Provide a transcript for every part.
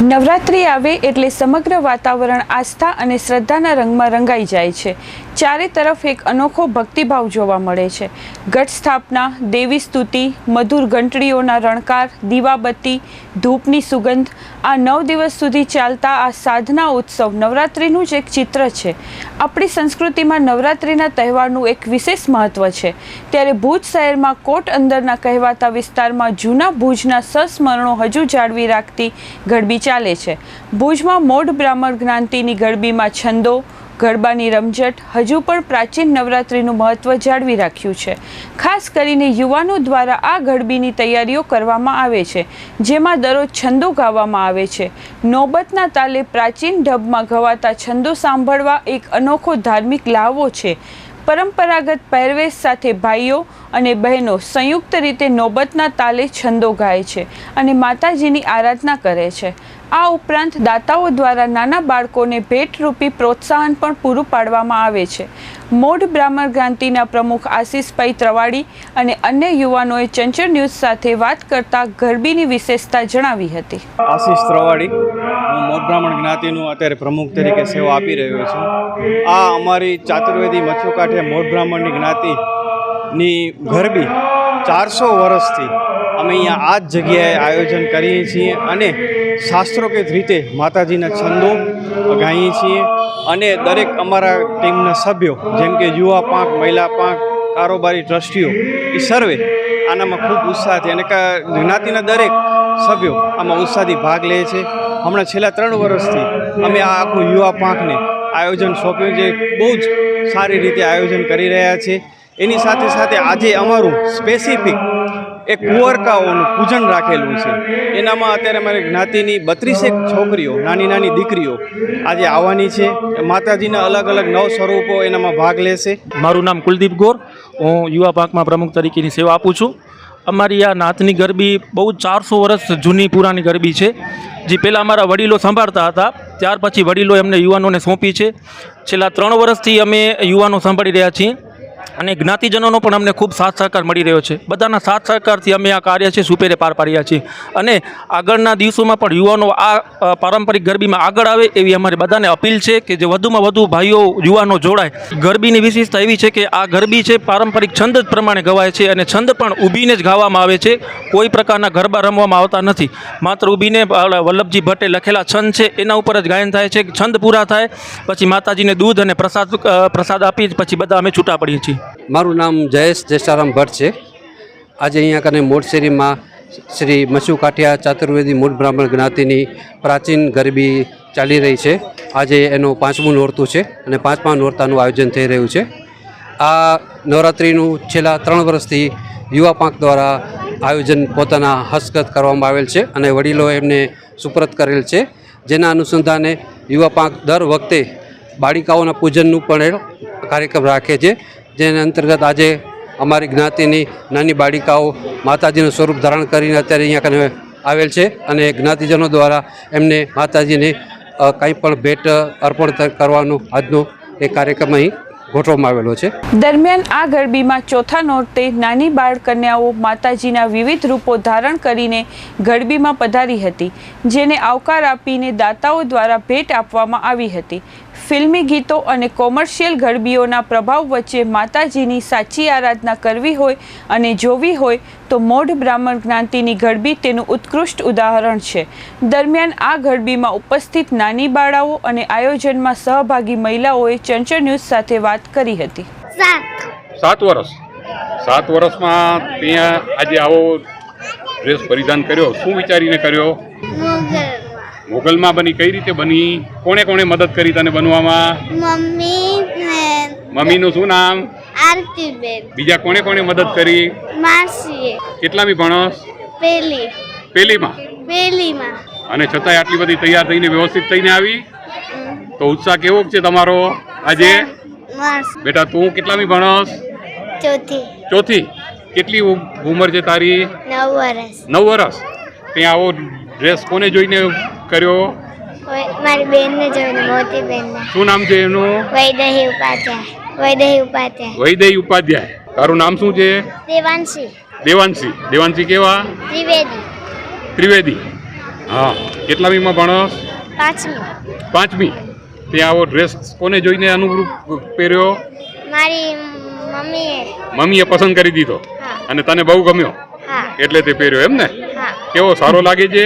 નવરાત્રિ આવે એટલે સમગ્ર વાતાવરણ આસ્થા અને શ્રદ્ધાના રંગમાં રંગાઈ જાય છે। ચારે તરફ એક અનોખો ભક્તિભાવ જોવા મળે છે। ઘટ સ્થાપના, દેવી સ્તુતિ, મધુર ઘંટડીઓના રણકાર, દીવાબત્તી, ધૂપની સુગંધ, આ 9 દિવસ સુધી ચાલતા આ સાધના ઉત્સવ નવરાત્રિનું જ એક ચિત્ર છે। આપણી સંસ્કૃતિમાં નવરાત્રિના તહેવારનું એક વિશેષ મહત્વ છે। ત્યારે ભુજ શહેરમાં કોટ અંદરના કહેવાતા વિસ્તારમાં જૂના ભુજના સંસ્મરણો હજુ જાળવી રાખતી ગરબી ચાલે છે। ભુજમાં મોઢ બ્રાહ્મણ જ્ઞાતિની ગરબીમાં છંદો, ગરબાની રમઝટ હજુ પણ પ્રાચીન નવરાત્રિનું મહત્વ જાળવી રાખ્યું છે। ખાસ કરીને યુવાનો દ્વારા આ ગરબીની તૈયારીઓ કરવામાં આવે છે, જેમાં દરરોજ છંદો ગાવામાં આવે છે। નોબતના તાલે પ્રાચીન ઢબમાં ગવાતા છંદો સાંભળવા એક અનોખો ધાર્મિક લહાવો છે। પરંપરાગત પહેરવેશ સાથે ભાઈઓ અને બહેનો સંયુક્ત રીતે નોબતના તાલે છંદો ગાય છે અને માતાજીની આરાધના કરે છે। આ ઉપરાંત દાતાઓ દ્વારા નાના બાળકોને ભેટરૂપી પ્રોત્સાહન પણ પૂરું પાડવામાં આવે છે। મોઢ બ્રાહ્મણ જ્ઞાતિના પ્રમુખ આશીષભાઈ ત્રવાડી અને અન્ય યુવાનોએ ચંચળ ન્યૂઝ સાથે વાત કરતા ગરબીની વિશેષતા જણાવી હતી। આશીષ ત્રવાડી, હું મોઢ બ્રાહ્મણ જ્ઞાતિનું અત્યારે પ્રમુખ તરીકે સેવા આપી રહ્યો છું। આ અમારી ચાતુર્વેદી મચ્છુકાંઠે મોઢ બ્રાહ્મણની જ્ઞાતિની ગરબી 400 વર્ષથી અમે અહીંયા આ જ જગ્યાએ આયોજન કરીએ છીએ અને શાસ્ત્રોક્ત રીતે માતાજીના છંદો ગાઈએ છીએ અને દરેક અમારા ટીમના સભ્યો જેમ કે યુવા પાંખ, મહિલા પાંખ, કારોબારી ટ્રસ્ટીઓ એ સર્વે આનામાં ખૂબ ઉત્સાહથી અને જ્ઞાતિના દરેક સભ્યો આમાં ઉત્સાહથી ભાગ લે છે। હમણાં છેલ્લા 3 વર્ષથી અમે આ આખું યુવા પાંખને આયોજન સોંપ્યું છે, બહુ જ સારી રીતે આયોજન કરી રહ્યા છીએ। એની સાથે સાથે આજે અમારું સ્પેસિફિક એક કુંવરકાઓનું પૂજન રાખેલું છે। એનામાં અત્યારે અમારી જ્ઞાતિની 32 છોકરીઓ, નાની નાની દીકરીઓ આજે આવવાની છે। માતાજીના અલગ અલગ 9 સ્વરૂપો એનામાં ભાગ લેશે। મારું નામ કુલદીપ ગોર, હું યુવા પાંખમાં પ્રમુખ તરીકેની સેવા આપું છું। અમારી આ નાતની ગરબી બહુ 400 વર્ષ જૂની પુરાણી ગરબી છે, જે પહેલાં અમારા વડીલો સંભાળતા હતા, ત્યાર પછી વડીલો એમને યુવાનોને સોંપી છે। છેલ્લા 3 વર્ષથી અમે યુવાનો સંભાળી રહ્યા છીએ અને જ્ઞાતિજનોનો પણ અમને ખૂબ સાથ સહકાર મળી રહ્યો છે। બધાના સાથ સહકારથી અમે આ કાર્ય છે સુપેરે પાર પાડી રહ્યા છીએ અને આગળના દિવસોમાં પણ યુવાનો આ પારંપરિક ગરબીમાં આગળ આવે એવી અમારી બધાને અપીલ છે કે જે વધુમાં વધુ ભાઈઓ યુવાનો જોડાય। ગરબીની વિશેષતા એવી છે કે આ ગરબી છે પારંપરિક છંદ પ્રમાણે ગવાય છે અને છંદ પણ ઊભીને જ ગાવામાં આવે છે, કોઈ પ્રકારના ગરબા રમવામાં આવતા નથી। માત્ર ઊભીને વલ્લભજી ભટ્ટે લખેલા છંદ છે એના ઉપર જ ગાયન થાય છે। છંદ પૂરા થાય પછી માતાજીને દૂધ અને પ્રસાદ આપી પછી બધા અમે છૂટા પડીએ છીએ। મારું નામ જયેશ જયસારામ ભટ્ટ છે। આજે અહીંયા કને મોઢશેરીમાં શ્રી મચ્છુકાંઠિયા ચાતુર્વેદી મોઢ બ્રાહ્મણ જ્ઞાતિની પ્રાચીન ગરબી ચાલી રહી છે। આજે એનું 5મું નોરતું છે અને 5મા નોરતાનું આયોજન થઈ રહ્યું છે। આ નવરાત્રિનું છેલ્લા 3 વર્ષથી યુવા પાંખ દ્વારા આયોજન પોતાના હસ્તગત કરવામાં આવેલ છે અને વડીલો એમને સુપરત કરેલ છે, જેના અનુસંધાને યુવા પાંખ દર વખતે બાળિકાઓના પૂજનનું પણ કાર્યક્રમ રાખે છે, જેના અંતર્ગત આજે અમારી જ્ઞાતિની નાની બાળિકાઓ માતાજીનું સ્વરૂપ ધારણ કરીને અત્યારે અહીંયા કને આવેલ છે અને જ્ઞાતિજનો દ્વારા એમને માતાજીને કંઈ પણ ભેટ અર્પણ કરવાનો આજનો એ કાર્યક્રમ અહીં ગોઠવવામાં આવેલો છે। દરમિયાન આ ગરબીમાં ચોથા નોરતે નાની બાળ કન્યાઓ માતાજીના વિવિધ રૂપો ધારણ કરીને ગરબીમાં પધારી હતી, જેને આવકાર આપીને દાતાઓ દ્વારા ભેટ આપવામાં આવી હતી। ફિલ્મી ગીતો અને કોમર્શિયલ ગરબીઓના પ્રભાવ વચ્ચે માતાજીની સાચી આરાધના કરવી હોય અને જોવી હોય તો મોઢ બ્રાહ્મણ જ્ઞાતિની ગરબી તેનું ઉત્કૃષ્ટ ઉદાહરણ છે। દરમિયાન આ ગરબીમાં ઉપસ્થિત નાની બાળાઓ અને આયોજનમાં સહભાગી મહિલાઓએ ચંચળ ન્યૂઝ સાથે વાત કરી હતી। 7 વર્ષમાં ત્યાં આજે આવો ડ્રેસ પરિધાન કર્યો, શું વિચારીને કર્યો? મોગલમાં બની, કઈ રીતે બની? કોણે મદદ કરી તને બનવામાં? મમ્મીનું શું નામ? આરતીબેન। બીજા કોણે મદદ કરી? માસીએ। કેટલામી ભણોસ? પહેલીમાં। અને છતાંય આટલી બધી તૈયાર થઈને વ્યવસ્થિત થઈને આવી, તો ઉત્સાહ કેવો છે તમારો આજે? બેટા તું કેટલામી ભણોસ? ચોથી। કેટલી ઉંમર છે તારી? 9 વર્ષ। ત્યાં આવો ડ્રેસ કોને જોઈને કર્યો? મારી બેનને જોઈને, મોટી બેનને। શું નામ છે એનું? વૈદેહી ઉપાધ્યાય। તારું નામ શું છે? દેવાંશી। કેવા? ત્રિવેદી। હા, કેટલામીમાં ભણસ? 5મી. 5મી. તે આવો ડ્રેસ કોને જોઈને અનુરૂપ પહેર્યો? મારી મમ્મીએ. મમ્મીએ પસંદ કરી દીધો હા. અને તને બહુ ગમ્યો હા. એટલે તે પહેર્યો એમ ને? હા. કેવો સારો લાગે છે?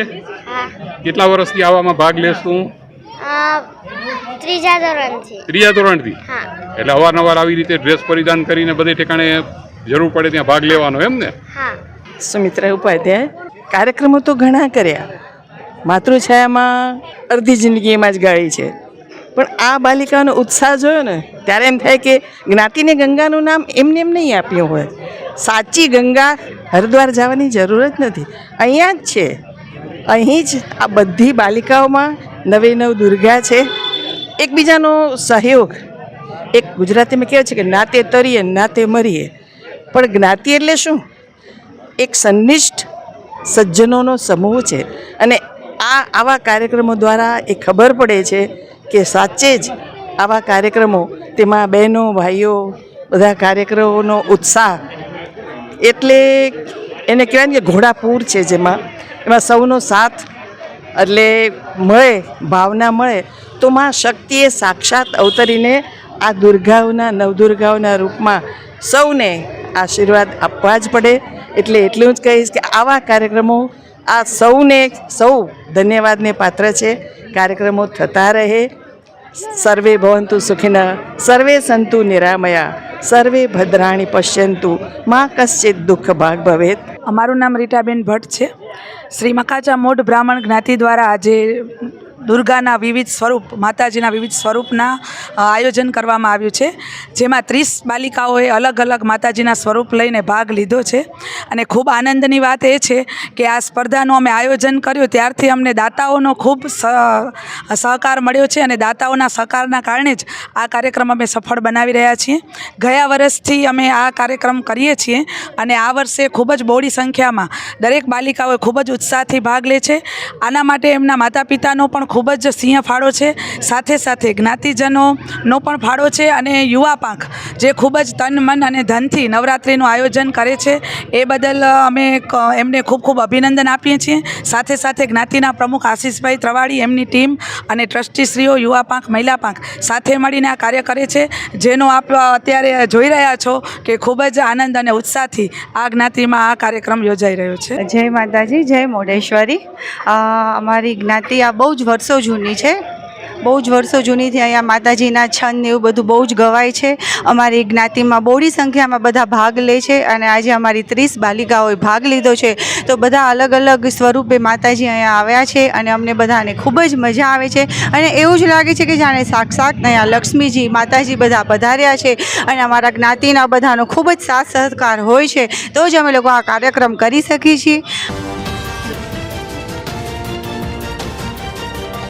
હા. કેટલા વર્ષથી આવામાં ભાગ લેશ તું? ત્રીજા ધોરણથી. 3જા ધોરણથી? હા. એટલે અવારનવાર આવી રીતે ડ્રેસ પરિધાન કરીને બધે ઠેકાણે જરૂર પડે ત્યાં ભાગ લેવાનો એમ ને? હા. સુમિત્રા ઉપાધ્યાય. કાર્યક્રમો તો ઘણા કર્યા, માતૃછાયામાં અડધી જિંદગી એમાં જ ગાળી છે, પણ આ બાલિકાનો ઉત્સાહ જોયો ને ત્યારે એમ થાય કે જ્ઞાતિને ગંગાનું નામ એમને એમ નહીં આપ્યું હોય. સાચી ગંગા હરિદ્વાર જવાની જરૂર જ નથી, અહીંયા જ છે. અહીં જ આ બધી બાલિકાઓમાં નવે નવ દુર્ગા છે. એકબીજાનો સહયોગ, એક ગુજરાતીમાં કહેવાય છે કે નાતે તરીએ નાતે મરીએ, પણ જ્ઞાતિ એટલે શું? એક સંનિષ્ઠ સજ્જનોનો સમૂહ છે. અને આવા કાર્યક્રમો દ્વારા એ ખબર પડે છે કે સાચે જ આવા કાર્યક્રમો, તેમાં બહેનો ભાઈઓ બધા કાર્યક્રમોનો ઉત્સાહ એટલે એને કહેવાય ને કે ઘોડાપૂર છે, એમાં સૌનો સાથ એટલે મળે, ભાવના મળે તો માં શક્તિએ સાક્ષાત અવતરીને આ દુર્ગાઓના નવદુર્ગાઓના રૂપમાં સૌને આશીર્વાદ આપવા જ પડે. એટલે એટલું જ કહીશ કે આવા કાર્યક્રમો આ સૌ ધન્યવાદને પાત્ર છે. કાર્યક્રમો થતા રહે. સર્વે ભવંતુ સુખિનઃ, સર્વે સંતુ નિરામયા, સર્વે ભદ્રાણી પશ્યંતુ, માં કશ્ચિત દુઃખ ભાગ ભવેત. અમારું નામ રીટાબેન ભટ્ટ છે. શ્રી મકાચા મોઢ બ્રાહ્મણ જ્ઞાતિ દ્વારા આજે દુર્ગાના વિવિધ સ્વરૂપ, માતાજીના વિવિધ સ્વરૂપના આયોજન કરવામાં આવ્યું છે, જેમાં 30 બાલિકાઓએ અલગ અલગ માતાજીના સ્વરૂપ લઈને ભાગ લીધો છે. અને ખૂબ આનંદની વાત એ છે કે આ સ્પર્ધાનું અમે આયોજન કર્યું ત્યારથી અમને દાતાઓનો ખૂબ સહકાર મળ્યો છે, અને દાતાઓના સહકારના કારણે જ આ કાર્યક્રમ અમે સફળ બનાવી રહ્યા છીએ. ગયા વર્ષથી અમે આ કાર્યક્રમ કરીએ છીએ, અને આ વર્ષે ખૂબ જ બહોળી સંખ્યામાં દરેક બાલિકાઓએ ખૂબ જ ઉત્સાહથી ભાગ લે છે. આના માટે એમના માતા પિતાનો પણ ખૂબ જ સિંહ ફાળો છે, સાથે સાથે જ્ઞાતિજનોનો પણ ફાળો છે, અને યુવા પાંખ જે ખૂબ જ તન મન અને ધનથી નવરાત્રિનું આયોજન કરે છે એ બદલ અમે એમને ખૂબ ખૂબ અભિનંદન આપીએ છીએ. સાથે સાથે જ્ઞાતિના પ્રમુખ આશીષભાઈ ત્રવાડી, એમની ટીમ અને ટ્રસ્ટીશ્રીઓ, યુવા પાંખ, મહિલા પાંખ સાથે મળીને આ કાર્ય કરે છે, જેનો આપ અત્યારે જોઈ રહ્યા છો કે ખૂબ જ આનંદ અને ઉત્સાહથી આ જ્ઞાતિમાં આ કાર્યક્રમ યોજાઈ રહ્યો છે. જય માતાજી, જય મોઢેશ્વરી. અમારી જ્ઞાતિ આ બહુ જ વર્ષો જૂની છે, બહુ જ વર્ષો જૂનીથી અહીંયા માતાજીના છંદ ને એવું બધું બહુ જ ગવાય છે. અમારી જ્ઞાતિમાં બહોળી સંખ્યામાં બધા ભાગ લે છે, અને આજે અમારી 30 બાલિકાઓએ ભાગ લીધો છે. તો બધા અલગ અલગ સ્વરૂપે માતાજી અહીંયા આવ્યા છે, અને અમને બધાને ખૂબ જ મજા આવે છે, અને એવું જ લાગે છે કે જાણે સાક્ષાત અહીંયા લક્ષ્મીજી માતાજી બધા પધાર્યા છે. અને અમારા જ્ઞાતિના બધાનો ખૂબ જ સાથ સહકાર હોય છે, તો જ અમે લોકો આ કાર્યક્રમ કરી શકીએ છીએ.